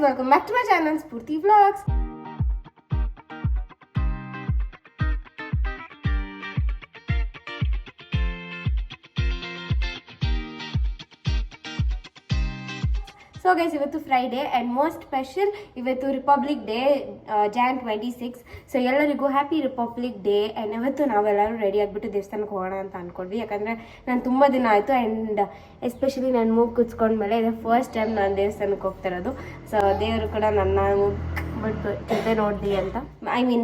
welcome back to my channel Spurti Vlogs. So guys, ಇವತ್ತು Friday and most special ಇವತ್ತು republic day Jan 26. So ಎಲ್ಲರಿಗೂ happy republic day. And ಇವತ್ತು ನಾವೆಲ್ಲರೂ ready ಆಗಿಬಿಟ್ಟು ದೇವಸ್ಥಾನಕ್ಕೆ ಹೋಗೋಣ ಅಂತ ಅಂದ್ಕೊಂಡ್ವಿ. ಯಾಕಂದರೆ ನಾನು ತುಂಬ ದಿನ ಆಯಿತು ಆ್ಯಂಡ್ ಎಸ್ಪೆಷಲಿ ನಾನು ಮೂಗು ಕುಚ್ಕೊಂಡ್ಮೇಲೆ ಇದು ಫಸ್ಟ್ ಟೈಮ್ ನಾನು ದೇವಸ್ಥಾನಕ್ಕೆ ಹೋಗ್ತಾ ಇರೋದು. ಸೊ ದೇವರು ಕೂಡ ನನ್ನ ಬಟ್ ಜೊತೆ ನೋಡ್ದಿ ಅಂತ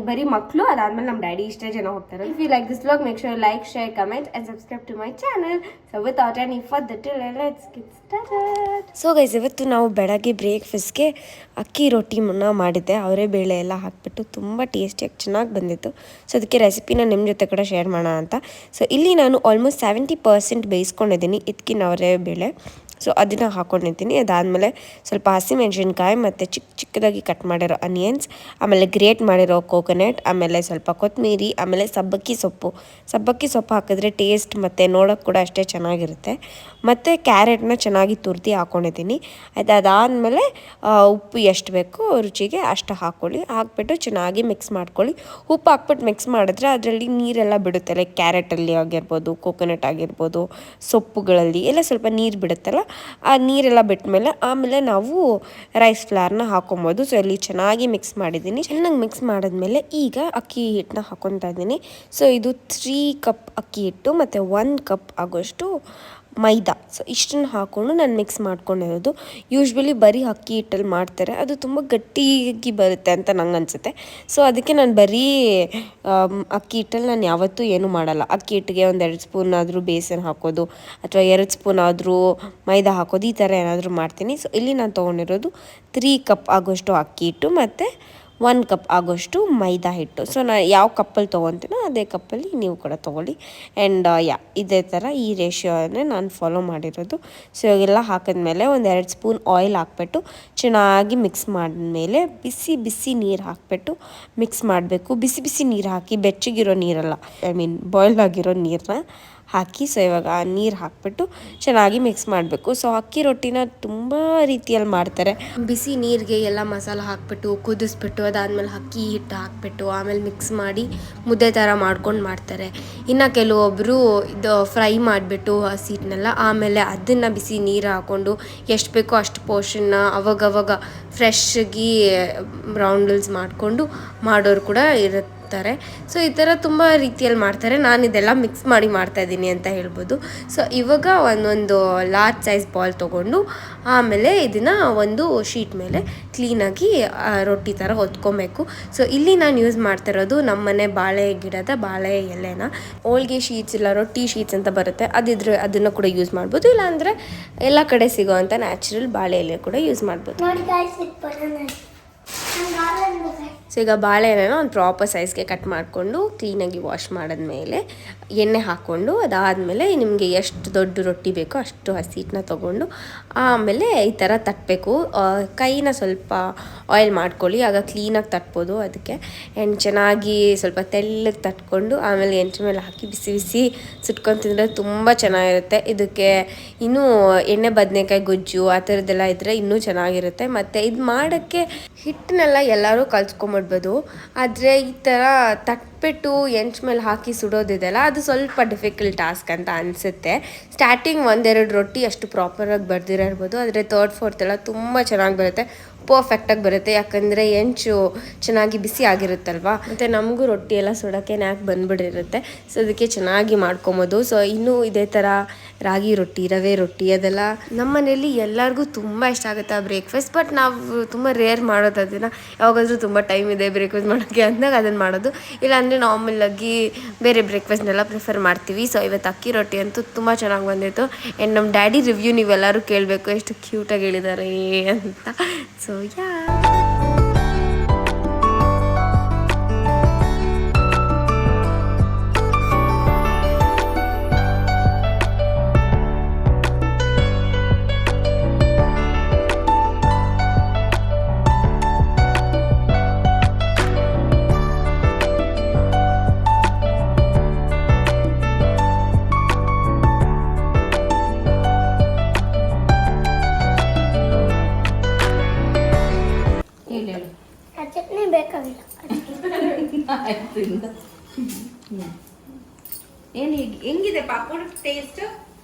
ಬರೀ ಮಕ್ಕಳು, ಅದಾದ್ಮೇಲೆ ನಮ್ಮ ಡ್ಯಾಡಿ ಇಷ್ಟೇ ಜನ ಹೋಗ್ತಾರೆ. If you like this vlog, make sure like, share, comment and subscribe to my channel. So without any further delay, let's get started. So guys, ಇವತ್ತು ನಾವು ಬೆಳಗ್ಗೆ ಬ್ರೇಕ್ಫಾಸ್ಟ್ಗೆ ಅಕ್ಕಿ ರೊಟ್ಟಿ ಮಾಡಿದ್ದೆ. ಅವರೇ ಬೇಳೆ ಎಲ್ಲ ಹಾಕಿಬಿಟ್ಟು ತುಂಬ ಟೇಸ್ಟಿಯಾಗಿ ಚೆನ್ನಾಗಿ ಬಂದಿತ್ತು. ಸೊ ಅದಕ್ಕೆ ರೆಸಿಪಿನ ನಿಮ್ಮ ಜೊತೆ ಕೂಡ ಶೇರ್ ಮಾಡೋಣ ಅಂತ. ಸೊ ಇಲ್ಲಿ ನಾನು ಆಲ್ಮೋಸ್ಟ್ 70% ಬೇಯಿಸ್ಕೊಂಡಿದ್ದೀನಿ ಇದಕ್ಕಿನ ಅವರೇ ಬೇಳೆ. ಸೊ ಅದನ್ನು ಹಾಕ್ಕೊಂಡಿದ್ದೀನಿ. ಅದಾದಮೇಲೆ ಸ್ವಲ್ಪ ಹಸಿಮೆಣಸಿನ್ಕಾಯಿ ಮತ್ತು ಚಿಕ್ಕದಾಗಿ ಕಟ್ ಮಾಡಿರೋ ಅನಿಯನ್ಸ್, ಆಮೇಲೆ ಗ್ರೇಟ್ ಮಾಡಿರೋ ಕೋಕೋನಟ್, ಆಮೇಲೆ ಸ್ವಲ್ಪ ಕೊತ್ತಂಬರಿ, ಆಮೇಲೆ ಸಬ್ಬಕ್ಕಿ ಸೊಪ್ಪು ಹಾಕಿದ್ರೆ ಟೇಸ್ಟ್ ಮತ್ತು ನೋಡೋಕ್ಕೆ ಕೂಡ ಅಷ್ಟೇ ಚೆನ್ನಾಗಿರುತ್ತೆ. ಮತ್ತು ಕ್ಯಾರೆಟ್ನ ಚೆನ್ನಾಗಿ ತುರ್ದಿ ಹಾಕ್ಕೊಂಡಿದ್ದೀನಿ. ಅದಾದಮೇಲೆ ಉಪ್ಪು ಎಷ್ಟು ಬೇಕೋ ರುಚಿಗೆ ಅಷ್ಟು ಹಾಕ್ಬಿಟ್ಟು ಚೆನ್ನಾಗಿ ಮಿಕ್ಸ್ ಮಾಡ್ಕೊಳ್ಳಿ. ಉಪ್ಪು ಹಾಕ್ಬಿಟ್ಟು ಮಿಕ್ಸ್ ಮಾಡಿದ್ರೆ ಅದರಲ್ಲಿ ನೀರೆಲ್ಲ ಬಿಡುತ್ತೆ. ಲೈಕ್ ಕ್ಯಾರೆಟಲ್ಲಿ ಆಗಿರ್ಬೋದು, ಕೋಕೋನಟ್ ಆಗಿರ್ಬೋದು, ಸೊಪ್ಪುಗಳಲ್ಲಿ ಎಲ್ಲ ಸ್ವಲ್ಪ ನೀರು ಬಿಡುತ್ತಲ್ಲ, ಆ ನೀರೆಲ್ಲ ಬಿಟ್ಟ ಆಮೇಲೆ ನಾವು ರೈಸ್ ಫ್ಲವರ್ನ ಹಾಕೊಬೋದು. ಸೊ ಇಲ್ಲಿ ಚೆನ್ನಾಗಿ ಮಿಕ್ಸ್ ಮಾಡಿದ್ದೀನಿ. ಚೆನ್ನಾಗಿ ಮಿಕ್ಸ್ ಮಾಡಿದ್ಮೇಲೆ ಈಗ ಅಕ್ಕಿ ಹಿಟ್ಟನ್ನ ಹಾಕೊತಾ ಇದ್ದೀನಿ. ಸೊ ಇದು 3 ಕಪ್ ಅಕ್ಕಿ ಹಿಟ್ಟು ಮತ್ತು 1 ಕಪ್ ಆಗೋಷ್ಟು ಮೈದಾ. ಸೊ ಇಷ್ಟನ್ನು ಹಾಕ್ಕೊಂಡು ನಾನು ಮಿಕ್ಸ್ ಮಾಡ್ಕೊಂಡಿರೋದು. ಯೂಶ್ವಲಿ ಬರೀ ಅಕ್ಕಿ ಹಿಟ್ಟಲ್ಲಿ ಮಾಡ್ತಾರೆ, ಅದು ತುಂಬ ಗಟ್ಟಿಯಾಗಿ ಬರುತ್ತೆ ಅಂತ ನಂಗೆ ಅನಿಸುತ್ತೆ. ಸೊ ಅದಕ್ಕೆ ನಾನು ಬರೀ ಅಕ್ಕಿ ಹಿಟ್ಟಲ್ಲಿ ನಾನು ಯಾವತ್ತೂ ಏನೂ ಮಾಡಲ್ಲ. ಅಕ್ಕಿ ಹಿಟ್ಟಿಗೆ 1-2 ಸ್ಪೂನ್ ಆದರೂ ಬೇಸನ್ ಹಾಕೋದು ಅಥವಾ 2 ಸ್ಪೂನ್ ಆದರೂ ಮೈದಾ ಹಾಕೋದು, ಈ ಥರ ಏನಾದರೂ ಮಾಡ್ತೀನಿ. ಸೊ ಇಲ್ಲಿ ನಾನು ತೊಗೊಂಡಿರೋದು 3 ಕಪ್ ಆಗೋಷ್ಟು ಅಕ್ಕಿ ಹಿಟ್ಟು ಮತ್ತು 1 ಕಪ್ ಆಗೋಷ್ಟು ಮೈದಾ ಹಿಟ್ಟು. ಸೊ ನಾನು ಯಾವ ಕಪ್ಪಲ್ಲಿ ತೊಗೊತೀನೋ ಅದೇ ಕಪ್ಪಲ್ಲಿ ನೀವು ಕೂಡ ತೊಗೊಳ್ಳಿ. ಆ್ಯಂಡ್ ಇದೇ ಥರ ಈ ರೇಷಿಯೋನೇ ನಾನು ಫಾಲೋ ಮಾಡಿರೋದು. ಸೊ ಇವೆಲ್ಲ ಹಾಕಿದ್ಮೇಲೆ 1-2 ಸ್ಪೂನ್ ಆಯಿಲ್ ಹಾಕ್ಬಿಟ್ಟು ಚೆನ್ನಾಗಿ ಮಿಕ್ಸ್ ಮಾಡಿದ್ಮೇಲೆ ಬಿಸಿ ನೀರು ಹಾಕ್ಬಿಟ್ಟು ಮಿಕ್ಸ್ ಮಾಡಬೇಕು. ಬಿಸಿ ನೀರು ಹಾಕಿ, ಬೆಚ್ಚಗಿರೋ ನೀರಲ್ಲ, ಬಾಯ್ಲ್ ಆಗಿರೋ ನೀರನ್ನ ಹಾಕಿ. ಸೊ ಇವಾಗ ನೀರು ಹಾಕ್ಬಿಟ್ಟು ಚೆನ್ನಾಗಿ ಮಿಕ್ಸ್ ಮಾಡಬೇಕು. ಸೊ ಅಕ್ಕಿ ರೊಟ್ಟಿನ ತುಂಬ ರೀತಿಯಲ್ಲಿ ಮಾಡ್ತಾರೆ. ಬಿಸಿ ನೀರಿಗೆ ಎಲ್ಲ ಮಸಾಲ ಹಾಕ್ಬಿಟ್ಟು ಕುದಿಸ್ಬಿಟ್ಟು ಅದಾದಮೇಲೆ ಅಕ್ಕಿ ಹಿಟ್ಟು ಹಾಕ್ಬಿಟ್ಟು ಆಮೇಲೆ ಮಿಕ್ಸ್ ಮಾಡಿ ಮುದ್ದೆ ಥರ ಮಾಡ್ಕೊಂಡು ಮಾಡ್ತಾರೆ. ಇನ್ನು ಕೆಲವೊಬ್ಬರು ಇದು ಫ್ರೈ ಮಾಡಿಬಿಟ್ಟು ಹಸಿ ಹಿಟ್ಟನ್ನೆಲ್ಲ ಆಮೇಲೆ ಅದನ್ನು ಬಿಸಿ ನೀರು ಹಾಕ್ಕೊಂಡು ಎಷ್ಟು ಬೇಕೋ ಅಷ್ಟು ಪೋರ್ಷನ್ನ ಅವಾಗವಾಗ ಫ್ರೆಶ್ಶಾಗಿ ರೌಂಡಲ್ಸ್ ಮಾಡಿಕೊಂಡು ಮಾಡೋರು ಕೂಡ ಇರುತ್ತೆ. ಸೊ ಈ ಥರ ತುಂಬ ರೀತಿಯಲ್ಲಿ ಮಾಡ್ತಾರೆ. ನಾನು ಇದೆಲ್ಲ ಮಿಕ್ಸ್ ಮಾಡಿ ಮಾಡ್ತಾಯಿದ್ದೀನಿ ಅಂತ ಹೇಳ್ಬೋದು. ಸೊ ಇವಾಗ ಒಂದೊಂದು ಲಾರ್ಜ್ ಸೈಜ್ ಬಾಲ್ ತೊಗೊಂಡು ಆಮೇಲೆ ಇದನ್ನು ಒಂದು ಶೀಟ್ ಮೇಲೆ ಕ್ಲೀನಾಗಿ ರೊಟ್ಟಿ ಥರ ಹೊತ್ಕೊಬೇಕು. ಸೊ ಇಲ್ಲಿ ನಾನು ಯೂಸ್ ಮಾಡ್ತಿರೋದು ನಮ್ಮನೆ ಬಾಳೆ ಗಿಡದ ಬಾಳೆ ಎಲೆನ. ಹೋಳ್ಗೆ ಶೀಟ್ಸ್ ಇಲ್ಲ ರೊಟ್ಟಿ ಶೀಟ್ಸ್ ಅಂತ ಬರುತ್ತೆ, ಅದನ್ನು ಕೂಡ ಯೂಸ್ ಮಾಡ್ಬೋದು. ಇಲ್ಲಾಂದರೆ ಎಲ್ಲ ಕಡೆ ಸಿಗೋವಂಥ ನ್ಯಾಚುರಲ್ ಬಾಳೆ ಎಲೆ ಕೂಡ ಯೂಸ್ ಮಾಡ್ಬೋದು. ಸೊ ಈಗ ಬಾಳೆಹಣ್ಣು ಒಂದು ಪ್ರಾಪರ್ ಸೈಜ್ಗೆ ಕಟ್ ಮಾಡಿಕೊಂಡು ಕ್ಲೀನಾಗಿ ವಾಶ್ ಮಾಡಿದ್ಮೇಲೆ ಎಣ್ಣೆ ಹಾಕ್ಕೊಂಡು ಅದಾದಮೇಲೆ ನಿಮಗೆ ಎಷ್ಟು ದೊಡ್ಡ ರೊಟ್ಟಿ ಬೇಕೋ ಅಷ್ಟು ಹಸಿ ಹಿಟ್ಟನ್ನ ತೊಗೊಂಡು ಆಮೇಲೆ ಈ ಥರ ತಟ್ಟಬೇಕು. ಕೈನ ಸ್ವಲ್ಪ ಆಯಿಲ್ ಮಾಡ್ಕೊಳ್ಳಿ, ಆಗ ಕ್ಲೀನಾಗಿ ತಟ್ಬೋದು. ಅದಕ್ಕೆ ಆ್ಯಂಡ್ ಚೆನ್ನಾಗಿ ಸ್ವಲ್ಪ ತೆಳ್ಳಗೆ ತಟ್ಕೊಂಡು ಆಮೇಲೆ ಎಂಟ್ರ ಮೇಲೆ ಹಾಕಿ ಬಿಸಿ ಸುಟ್ಕೊಂಡು ತಿಂದರೆ ತುಂಬ ಚೆನ್ನಾಗಿರುತ್ತೆ. ಇದಕ್ಕೆ ಇನ್ನೂ ಎಣ್ಣೆ ಬದನೆಕಾಯಿ ಗೊಜ್ಜು ಆ ಥರದ್ದೆಲ್ಲ ಇದ್ದರೆ ಇನ್ನೂ ಚೆನ್ನಾಗಿರುತ್ತೆ. ಮತ್ತು ಇದು ಮಾಡೋಕ್ಕೆ ಹಿಟ್ಟನ್ನೆಲ್ಲ ಎಲ್ಲರೂ ಕಲ್ತ್ಕೊಂಬಿಡ್ಬೋದು. ಆದರೆ ಈ ಥರ ತಟ್ಬಿಟ್ಟು ಎಂಚು ಮೇಲೆ ಹಾಕಿ ಸುಡೋದಿದೆಯಲ್ಲ, ಅದು ಸ್ವಲ್ಪ ಡಿಫಿಕಲ್ಟ್ ಟಾಸ್ಕ್ ಅಂತ ಅನಿಸುತ್ತೆ. ಸ್ಟಾರ್ಟಿಂಗ್ 1-2 ರೊಟ್ಟಿ ಅಷ್ಟು ಪ್ರಾಪರಾಗಿ ಬರ್ದಿರಿರ್ಬೋದು, ಆದರೆ 3rd 4th ಎಲ್ಲ ತುಂಬ ಚೆನ್ನಾಗಿ ಬರುತ್ತೆ, ಪರ್ಫೆಕ್ಟಾಗಿ ಬರುತ್ತೆ. ಯಾಕಂದರೆ ಎಂಚು ಚೆನ್ನಾಗಿ ಬಿಸಿ ಆಗಿರುತ್ತಲ್ವ, ಮತ್ತು ನಮಗೂ ರೊಟ್ಟಿ ಎಲ್ಲ ಸುಡೋಕ್ಕೆ ನ್ಯಾಕ್ ಬಂದುಬಿಟ್ಟಿರುತ್ತೆ. ಸೊ ಅದಕ್ಕೆ ಚೆನ್ನಾಗಿ ಮಾಡ್ಕೊಬೋದು. ಸೊ ಇನ್ನೂ ಇದೇ ಥರ ರಾಗಿ ರೊಟ್ಟಿ, ರವೆ ರೊಟ್ಟಿ ಅದೆಲ್ಲ ನಮ್ಮ ಮನೇಲಿ ಎಲ್ಲರಿಗೂ ತುಂಬ ಇಷ್ಟ ಆಗುತ್ತೆ ಆ ಬ್ರೇಕ್ಫಾಸ್ಟ್. ಬಟ್ ನಾವು ತುಂಬ ರೇರ್ ಮಾಡೋದು ಅದನ್ನು. ಯಾವಾಗಾದರೂ ತುಂಬ ಟೈಮ್ ಇದೆ ಬ್ರೇಕ್ಫಾಸ್ಟ್ ಮಾಡೋಕ್ಕೆ ಅಂದಾಗ ಅದನ್ನು ಮಾಡೋದು. ಇಲ್ಲಾಂದರೆ ನಾರ್ಮಲಾಗಿ ಬೇರೆ ಬ್ರೇಕ್ಫಾಸ್ಟ್ನೆಲ್ಲ ಪ್ರಿಫರ್ ಮಾಡ್ತೀವಿ. ಸೊ ಇವತ್ತು ಅಕ್ಕಿ ರೊಟ್ಟಿ ಅಂತೂ ತುಂಬ ಚೆನ್ನಾಗಿ ಬಂದಿತ್ತು. ಆ್ಯಂಡ್ ನಮ್ಮ ಡ್ಯಾಡಿ ರಿವ್ಯೂ ನೀವೆಲ್ಲರೂ ಕೇಳಬೇಕು, ಎಷ್ಟು ಕ್ಯೂಟಾಗಿ ಹೇಳಿದ್ದಾರೆ ಅಂತ. ಸೊ ಹೇಳಿ ಹೇಳು. ಚಟ್ನಿ ಬೇಕಾಗಿಲ್ಲ. ಆಯ್ತು ಏನು ಹೆಂಗಿದೆ ಪಾಪಡ್ ಟೇಸ್ಟ್?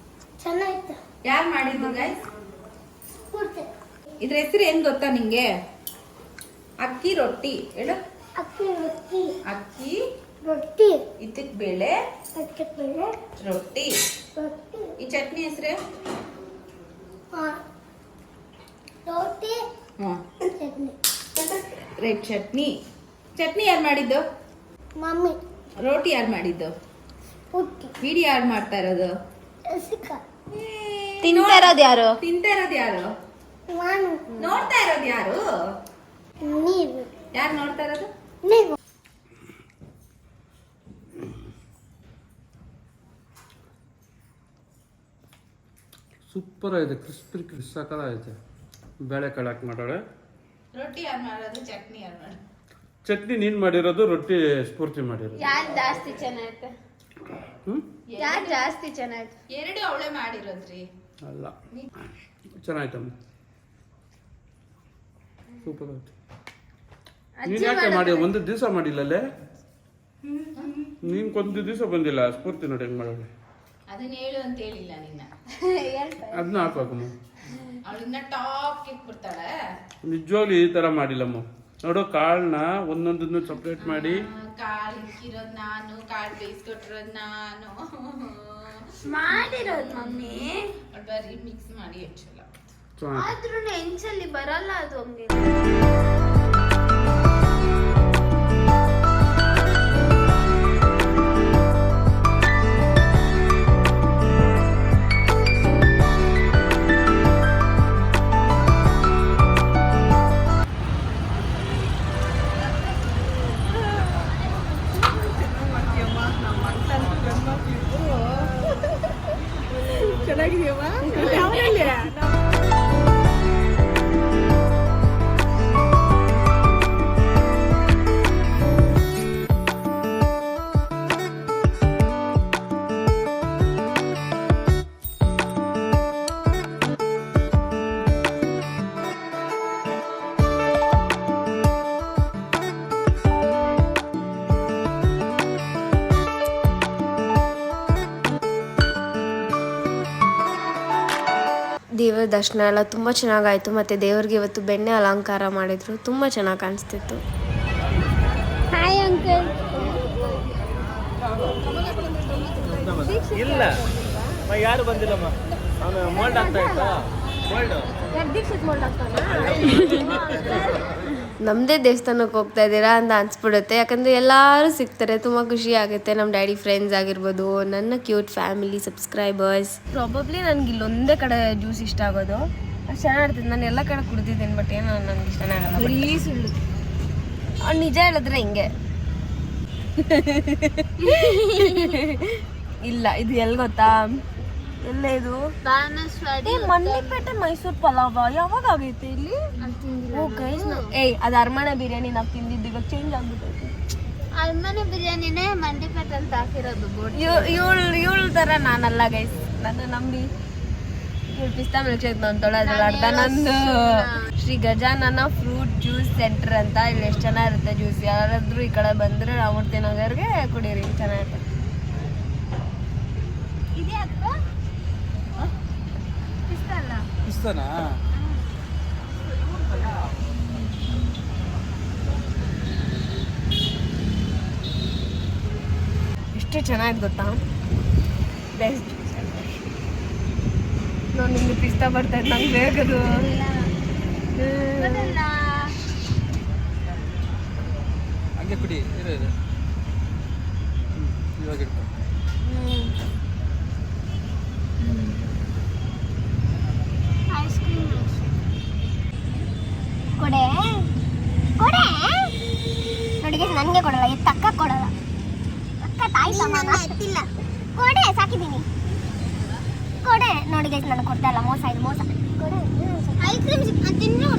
ಚೆನ್ನಾಗಿತ್ತು. ಯಾರು ಮಾಡಿದ್ದು ಗೈಸ್? ಪೂರ್ತಿ ಇದ್ರ ಹೆಸರು ಏನ್ ಗೊತ್ತಾ ನಿಂಗೆ? ಅಕ್ಕಿ ರೊಟ್ಟಿ ಹೇಳು. ಅಕ್ಕಿ ರೊಟ್ಟಿ. ಅಕ್ಕಿ ರೊಟ್ಟಿ. ಇದಕ್ ಬೇಳೆ ಅದಕ್ಕೆ ಬೇಳೆ ರೊಟ್ಟಿ. ರೊಟ್ಟಿ. ಈ ಚಟ್ನಿ ಹೆಸರು? ರೊಟ್ಟಿ ಚಟ್ನಿ. ರೆಡ್ ಚಟ್ನಿ. ಚಟ್ನಿ ಯಾರು ಮಾಡಿದ್ದು? ಮಮ್ಮಿ. ರೋಟಿ ಯಾರು ಮಾಡಿದ್ದು? ಪುಟ್ಟಿ. ವಿಡಿಯೋ ಯಾರು ಮಾಡ್ತಾ ಇರೋದು? ರಸಿಕಾ. ತಿಂತಾ ಇರೋದು ಯಾರು? ತಿಂತಾ ಇರೋದು ಯಾರು? ನಾನು. ನೋಡ್ತಾ ಇರೋದು ಯಾರು? ನೀವು. ಯಾರು ನೋಡ್ತಾ ಇರೋದು? ನೀವು. ಸೂಪರ್ ಆಗಿದೆ, ಕ್ರಿಸ್ಪಿ ಸಕ್ಕತ್ತಾಗೈತೆ. ಬೇಳೆ ಕಾಳು ಹಾಕಿ ಮಾಡೋಳೆ. ರೊಟ್ಟಿ ಯಾರು ಮಾಡೋದು? ಚಟ್ನಿ ಯಾರು ಮಾಡೋದು? ಚಟ್ನಿ ನೀನು ಮಾಡಿರೋದು, ರೊಟ್ಟಿ ಸ್ಫೂರ್ತಿ ಮಾಡಿರೋದು. ಯಾರು ಜಾಸ್ತಿ ಚೆನ್ನಾಯ್ತು? ಯಾರು ಜಾಸ್ತಿ ಚೆನ್ನಾಯ್ತು? ಎರಡು ಅವಳೆ ಮಾಡಿರೋದ್ರಿ. ಅಲ್ಲ, ಚೆನ್ನಾಯ್ತಮ್ಮ, ಸೂಪರ್ ಆಯ್ತು. ನೀನು ಯಾಕೆ ಮಾಡಿ ಒಂದು ದಿವಸ ಮಾಡಿಲ್ಲಲ್ಲೇ? ನೀನು ಒಂದು ದಿವಸ ಬಂದಿಲ್ಲ ಸ್ಫೂರ್ತಿ ನೋಡಿ ಹೆಂಗೆ ಮಾಡೋಳೆ. ಅದನ್ನ ಹೇಳು ಅಂತ ಹೇಳಿಲ್ಲ ನಿನ್ನ. ಅದನ್ನ ಹಾಕಮ್ಮ. ಅವಳಿನ್ನ ಟಾಪ್ ಕೇಕ್ ಬಿಡ್ತಾಳೆ. ನಿಜವಾಗ್ಲೂ ಈ ತರ ಮಾಡಿಲ್ಲಮ್ಮ. ನೋಡು, ಕಾಳನ್ನ ಒಂದೊಂದನ್ನು ಸಪ್ರೇಟ್ ಮಾಡಿ. ಕಾಳು ಇಕ್ಕಿರೋದು ನಾನು, ಕಾಳು ಬೇಯಿಸ್ಕೊಟ್ಟಿರೋದು ನಾನು. ಮಾಡಿರೋದು ಮಮ್ಮಿ. ಬರೀ ಮಿಕ್ಸ್ ಮಾಡಿ ಹೆಚ್ಚಲ್ಲ. ಆದ್ರೂ ಹೆಂಚಲ್ಲಿ ಬರಲ್ಲ ಅದು ಹಂಗೆ. ದೇವರ ದರ್ಶನ ಎಲ್ಲ ತುಂಬ ಚೆನ್ನಾಗಾಯಿತು. ಮತ್ತು ದೇವ್ರಿಗೆ ಇವತ್ತು ಬೆಣ್ಣೆ ಅಲಂಕಾರ ಮಾಡಿದರು, ತುಂಬ ಚೆನ್ನಾಗಿ ಕಾಣಿಸ್ತಿತ್ತು. Hi uncle. ಇಲ್ಲ ಯಾರು ಬಂದಿಲ್ಲಮ್ಮ, ಅವನು ಮೋಲ್ಡ್ ಆಗ್ತಾ ಇತ್ತಾ? ನಮ್ಮದೇ ದೇವಸ್ಥಾನಕ್ಕೆ ಹೋಗ್ತಾ ಇದ್ದೀರಾ ಅಂತ ಅನ್ಸ್ಬಿಡುತ್ತೆ. ಯಾಕಂದರೆ ಎಲ್ಲರೂ ಸಿಗ್ತಾರೆ, ತುಂಬ ಖುಷಿ ಆಗುತ್ತೆ. ನಮ್ಮ ಡ್ಯಾಡಿ ಫ್ರೆಂಡ್ಸ್ ಆಗಿರ್ಬೋದು, ನನ್ನ ಕ್ಯೂಟ್ ಫ್ಯಾಮಿಲಿ ಸಬ್ಸ್ಕ್ರೈಬರ್ಸ್. ಪ್ರಾಬಬ್ಲಿ ನನಗೆ ಇಲ್ಲೊಂದೇ ಕಡೆ ಜ್ಯೂಸ್ ಇಷ್ಟ ಆಗೋದು. ಅಷ್ಟು ಚೆನ್ನಾಗಿರ್ತದೆ. ನಾನು ಎಲ್ಲ ಕಡೆ ಕುಡ್ದಿದ್ದೀನಿ, ಬಟ್ ಏನೋ ನನಗೆ ಇಷ್ಟನೇ ಆಗಲ್ಲ. ಬರೀ ಸುಳ್ಳು. ಅವ್ನು ನಿಜ ಹೇಳಿದ್ರೆ ಹಿಂಗೆ. ಇಲ್ಲ, ಇದು ಎಲ್ಲಿ ಗೊತ್ತಾ? ಎಲ್ಲ ಇದು ಮಲ್ಲಿಪೇಟೆ ಮೈಸೂರು ಪಲಾವ ಯಾವಾಗ ಆಗೈತೆ ಇಲ್ಲಿ? ಅದು ಅರಮನೆ ಬಿರಿಯಾನಿ ನಾವು ತಿಂದಿದ್ದು, ಇವಾಗ ಚೇಂಜ್ ಆಗ್ಬಿಟ್ಟೈತೆ. ಅರಮನೆ ಬಿರಿಯಾನಿನೇ ಮಂಡಿಪೇಟೆ ಅಂತ ಹಾಕಿರೋದು. ಇವಳ ತರ ನಾನಲ್ಲ ಗೈಸ್, ನನ್ನ ನಂಬಿ ಇವಳು ಪಿಸ್ತಾ ಮಿಲ್ಕ್ ಶೇಕ್ ಅಂತೋಳೆ. ಅದ್ರಲ್ಲಿ ಅರ್ಧ ನಂದು. Shri Gajanana fruit juice centre ಅಂತ. ಇಲ್ಲಿ ಎಷ್ಟು ಚೆನ್ನಾಗಿರುತ್ತೆ ಜ್ಯೂಸ್. ಯಾರಾದ್ರೂ ಈ ಕಡೆ ಬಂದ್ರೆ ರಾಮೂರ್ತಿ ನಗರ್ಗೆ ಕುಡೀರಿ, ಚೆನ್ನಾಗಿರುತ್ತೆ. ಇಷ್ಟನಾ? ಎಷ್ಟು ಚೆನ್ನಾಗಿ ಗೊತ್ತಾ? ಬೆಸ್ಟ್. ನಾನು ನಿಮ್ಗೆ ಪಿಸ್ತಾ ಬರ್ತಾ ಇದ್ದು ನಂಗೆ ಬೇಕದು. ಹಂಗೆ ಕುಡಿ, ಇರು ಇವಾಗ ಇಡ್ಕೊ. ಐಸ್ ಕ್ರೀಮ್ ಕೊಡೆ ಕೊಡೆ ನೋಡಿ ಗೈಸ್, ನನಗೆ ಕೊಡಲ್ಲ, ಅಕ್ಕ ಕೊಡಲ್ಲ. ಅಕ್ಕ ತಾಯಿ ಸಮಾನ ಎತ್ತಿಲ್ಲ. ಕೊಡೆ ಸಾಕಿದ್ದೀನಿ, ಕೊಡೆ ನೋಡಿ ಗೈಸ್, ನನಗೆ ಕೊಡ್ತಾ ಇಲ್ಲ. ಮೋಸ, ಇದು ಮೋಸ. ಕೊಡೆ ಐಸ್ ಕ್ರೀಮ್ ತಿನ್ನು.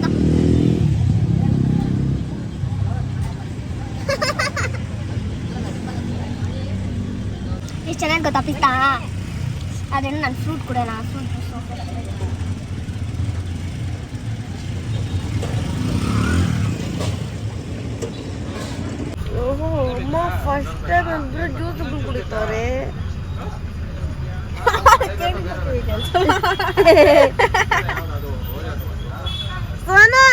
ಎಷ್ಟು ಚೆನ್ನಾಗಿ ಗೊತ್ತಾ ಪಿಸ್ತಾ? ಅದೇನು ನಾನು ಫ್ರೂಟ್ ಕೊಡೋಣ, ಫ್ರೂಟ್ ಜ್ಯೂಸು. ಫಸ್ಟ್ ಟೈಮ್ ಅಂದ್ರೆ ಜ್ಯೂಸ್ ಕುಡಿತಾರೆ. ಸೋನಾ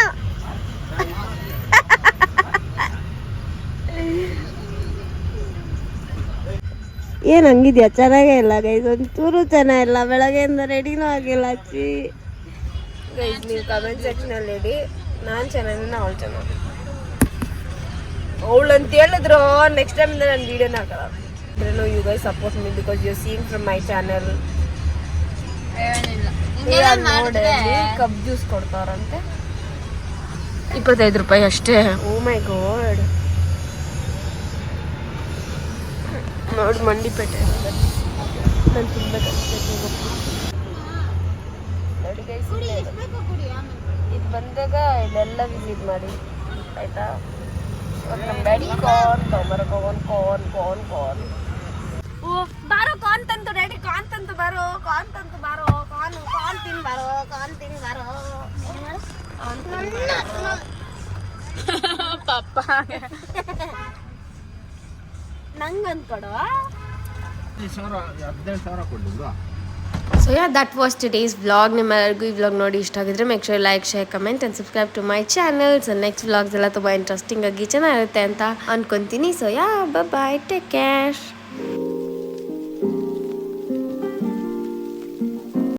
ಏನ್ ಹಂಗಿದ್ಯಾ? ಚೆನ್ನಾಗೇ ಇಲ್ಲ ಗೈಸ್, ಒಂಚೂರು ಚೆನ್ನಾಗಿಲ್ಲ. ಬೆಳಗ್ಗೆಯಿಂದ ರೆಡಿನೂ ಆಗಿಲ್ಲ ಅಚ್ಚಿ. ಗೈಸ್ ನೀವು ಕಮೆಂಟ್ ಸೆಕ್ಷನಲ್ಲಿ ಹೇಳಿ, ನಾನು ಚೆನ್ನಾಗಿಲ್ಲ ಅವಳು ಚೆನ್ನಾಗಿ. ಅವಳು ಅಂತ ಹೇಳಿದ್ರು ನೆಕ್ಸ್ಟ್ ಟೈಮ್ ಇಂದ ನಾನು ವೀಡಿಯೋನ ಹಾಕಲ್ಲ. You guys support me because you seen from my channel. ನೋಡಿ ಕಪ್ ಜ್ಯೂಸ್ ಕೊಡ್ತಾರಂತೆ, 25 ರೂಪಾಯಿ ಅಷ್ಟೇ. ಓ ಮೈ ಗಾಡ್, ನೋಡಿ ಮಂಡಿಪೇಟೆ ನಾನು ತಿನ್ಬೇಕಂತ. ನೋಡಿ ಗೈಸ್, ಇದು ಬಂದಾಗ ಇಲ್ಲೆಲ್ಲ ವಿಸಿಟ್ ಮಾಡಿ ಆಯ್ತಾ. ನಮ್ಮ ಡ್ಯಾಡಿ ಕಾರ್ನ್ ತೊಗೊಂಬರಕ್ಕೆ ಕಾರ್ನ್ ಬಾರೋ, ಕಾರ್ನ್ ತಂತು ಡ್ಯಾಡಿ, ಕಾರ್ನ್ ತಂತು ಬಾರೋ, ಕಾರ್ನ್ ತಂತು ಬಾರೋ, ಕಾರ್ನ್ ತಿನ್ ಬಾರೋ, ಕಾರ್ನ್ ತಿನ್ ಬಾರೋ ಪಪ್ಪ ನಂಗೆ ಅಂದ್ಕೊಡು. So ya that was today's vlog. ನಿಮ್ಮೆಲ್ಲರಿಗೂ ಈ ವ್ಲಾಗ್ ನೋಡಿ ಇಷ್ಟ ಆಗಿದ್ರೆ make sure like, share, comment and subscribe to my channel. So next vlogs ಎಲ್ಲ ತುಂಬ ಇಂಟ್ರೆಸ್ಟಿಂಗ್ ಆಗಿ ಚೆನ್ನಾಗಿರುತ್ತೆ ಅಂತ ಅನ್ಕೊತೀನಿ. So ya bye, take care.